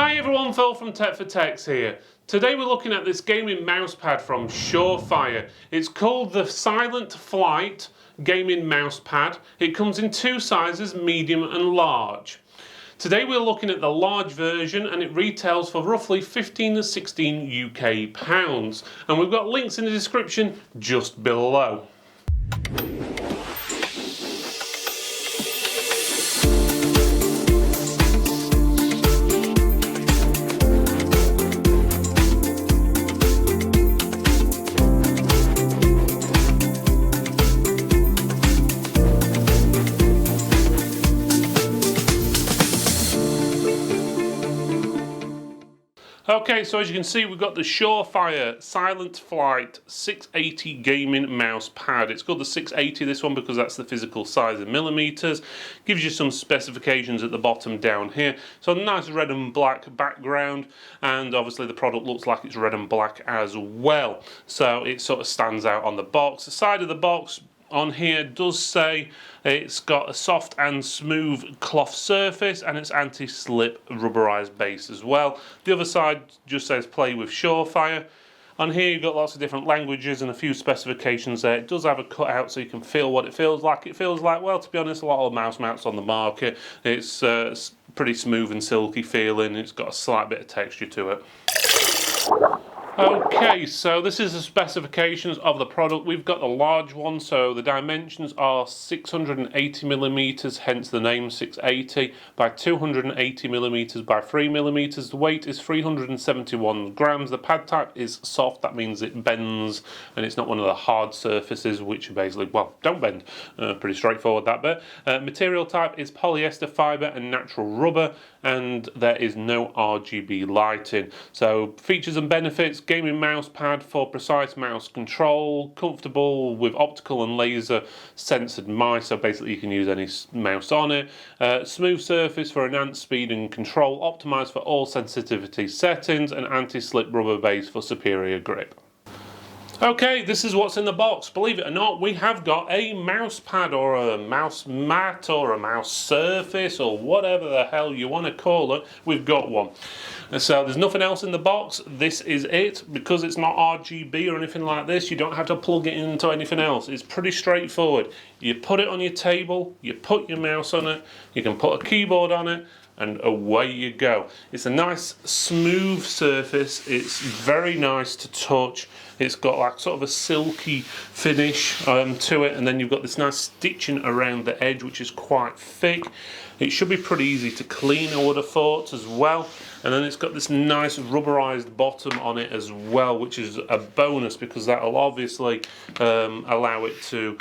Hi everyone, Phil from Tech for Techs here. Today we're looking at this gaming mousepad from SureFire. It's called the Silent Flight gaming mousepad. It comes in two sizes, medium and large. Today we're looking at the large version and it retails for roughly 15 to 16 UK pounds. And we've got links in the description just below. Okay, so as you can see, we've got the SureFire Silent Flight 680 gaming mouse pad. It's called the 680, this one, because that's the physical size in millimeters. Gives you some specifications at the bottom down here. So a nice red and black background, and obviously the product looks like it's red and black as well. So it sort of stands out on the box. The side of the box on here does say it's got a soft and smooth cloth surface and it's anti-slip rubberized base as well. The other side just says play with SureFire. On here you've got lots of different languages and a few specifications there. It does have a cutout so you can feel what it feels like. It feels like, well, to be honest, a lot of mouse mounts on the market. It's pretty smooth and silky feeling. It's got a slight bit of texture to it. Okay, so this is the specifications of the product. We've got the large one, so the dimensions are 680 millimeters, hence the name 680, by 280 millimeters by 3 millimeters. The weight is 371 grams. The pad type is soft, that means it bends, and it's not one of the hard surfaces, which basically, well, don't bend. Pretty straightforward, that bit. Material type is polyester fiber and natural rubber, and there is no RGB lighting. So features and benefits: gaming mouse pad for precise mouse control, comfortable with optical and laser sensored mice, so basically you can use any mouse on it. Smooth surface for enhanced speed and control, optimized for all sensitivity settings, and anti-slip rubber base for superior grip. Okay, this is what's in the box. Believe it or not, we have got a mouse pad or a mouse mat or a mouse surface or whatever the hell you want to call it. We've got one. So there's nothing else in the box. This is it. Because it's not RGB or anything like this, you don't have to plug it into anything else. It's pretty straightforward. You put it on your table, you put your mouse on it, you can put a keyboard on it, and away you go. It's a nice smooth surface. It's very nice to touch. It's got like sort of a silky finish to it, and then you've got this nice stitching around the edge, which is quite thick. It should be pretty easy to clean, I would have thought, as well. And then it's got this nice rubberized bottom on it as well, which is a bonus because that'll obviously allow it to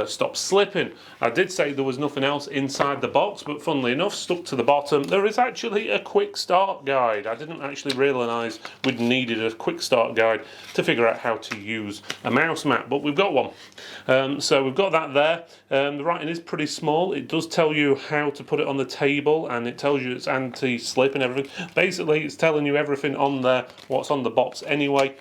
stop slipping. I did say there was nothing else inside the box, but funnily enough, stuck to the bottom, there is actually a quick start guide. I didn't actually realise we'd needed a quick start guide to figure out how to use a mouse mat, but we've got one. So we've got that there. The writing is pretty small. It does tell you how to put it on the table, and it tells you it's anti-slip and everything. Basically, it's telling you everything on there, what's on the box anyway.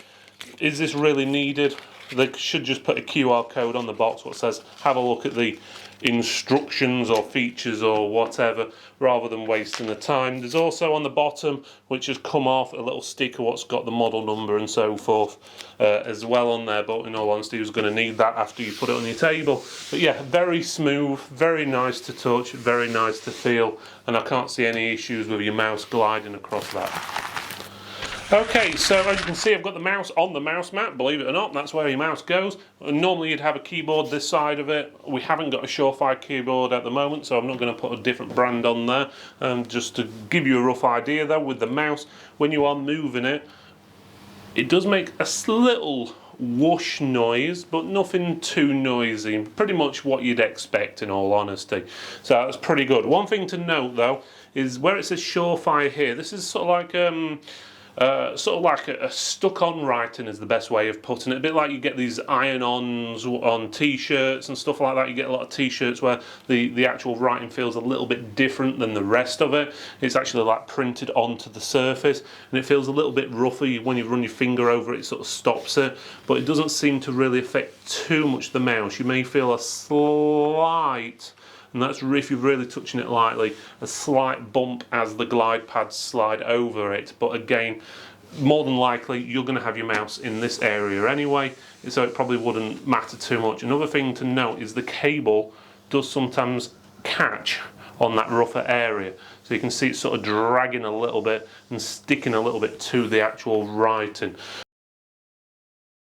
Is this really needed? They should just put a QR code on the box what says have a look at the instructions or features or whatever, rather than wasting the time. There's also on the bottom, which has come off, a little sticker what's got the model number and so forth as well on there, but in all honesty who's going to need that after you put it on your table. But yeah, very smooth, very nice to touch, very nice to feel, and I can't see any issues with your mouse gliding across that. Okay, so as you can see, I've got the mouse on the mouse mat. Believe it or not, that's where your mouse goes. Normally you'd have a keyboard this side of it. We haven't got a SureFire keyboard at the moment, so I'm not going to put a different brand on there. Just to give you a rough idea though, with the mouse, when you are moving it, it does make a little whoosh noise, but nothing too noisy. Pretty much what you'd expect, in all honesty. So that's pretty good. One thing to note though is where it says SureFire here, this is sort of like a stuck-on writing is the best way of putting it. A bit like you get these iron-ons on t-shirts and stuff like that. You get a lot of t-shirts where the actual writing feels a little bit different than the rest of it. It's actually like printed onto the surface, and it feels a little bit roughy. When you run your finger over it, it sort of stops it, but it doesn't seem to really affect too much the mouse. You may feel a slight and that's if you're really touching it lightly, a slight bump as the glide pads slide over it. But again, more than likely you're going to have your mouse in this area anyway, so it probably wouldn't matter too much. Another thing to note is the cable does sometimes catch on that rougher area, so you can see it sort of dragging a little bit and sticking a little bit to the actual writing.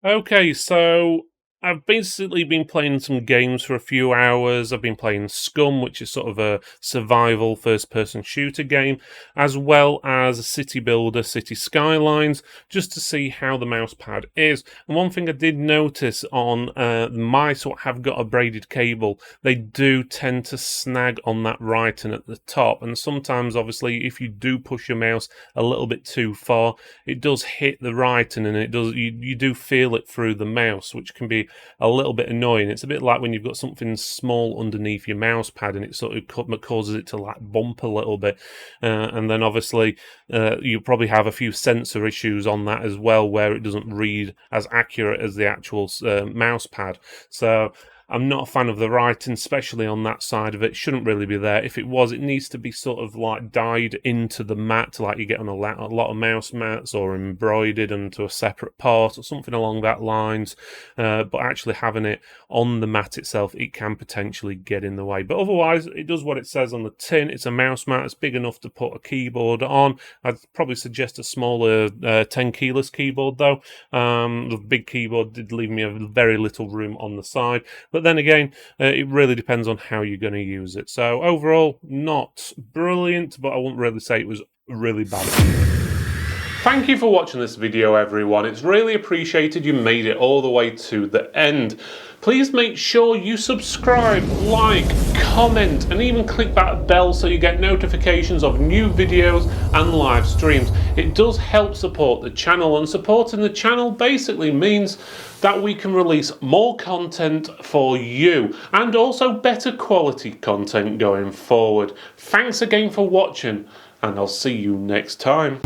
Okay, so I've basically been playing some games for a few hours. I've been playing Scum, which is sort of a survival first-person shooter game, as well as City Builder, City Skylines, just to see how the mouse pad is. And one thing I did notice on the mice what have got a braided cable, they do tend to snag on that writing at the top. And sometimes, obviously, if you do push your mouse a little bit too far, it does hit the writing, and it does you do feel it through the mouse, which can be a little bit annoying. It's a bit like when you've got something small underneath your mouse pad and it sort of causes it to like bump a little bit, and then obviously you probably have a few sensor issues on that as well, where it doesn't read as accurate as the actual mouse pad. So I'm not a fan of the writing, especially on that side of it. Shouldn't really be there. If it was, it needs to be sort of like dyed into the mat, like you get on a lot of mouse mats, or embroidered into a separate part or something along that lines. But actually having it on the mat itself, it can potentially get in the way. But otherwise, it does what it says on the tin. It's a mouse mat. It's big enough to put a keyboard on. I'd probably suggest a smaller 10 keyless keyboard though. The big keyboard did leave me a very little room on the side. But then again, it really depends on how you're going to use it. So overall, not brilliant, but I wouldn't really say it was really bad. Thank you for watching this video, everyone. It's really appreciated you made it all the way to the end. Please make sure you subscribe, like, comment, and even click that bell so you get notifications of new videos and live streams. It does help support the channel, and supporting the channel basically means that we can release more content for you, and also better quality content going forward. Thanks again for watching, and I'll see you next time.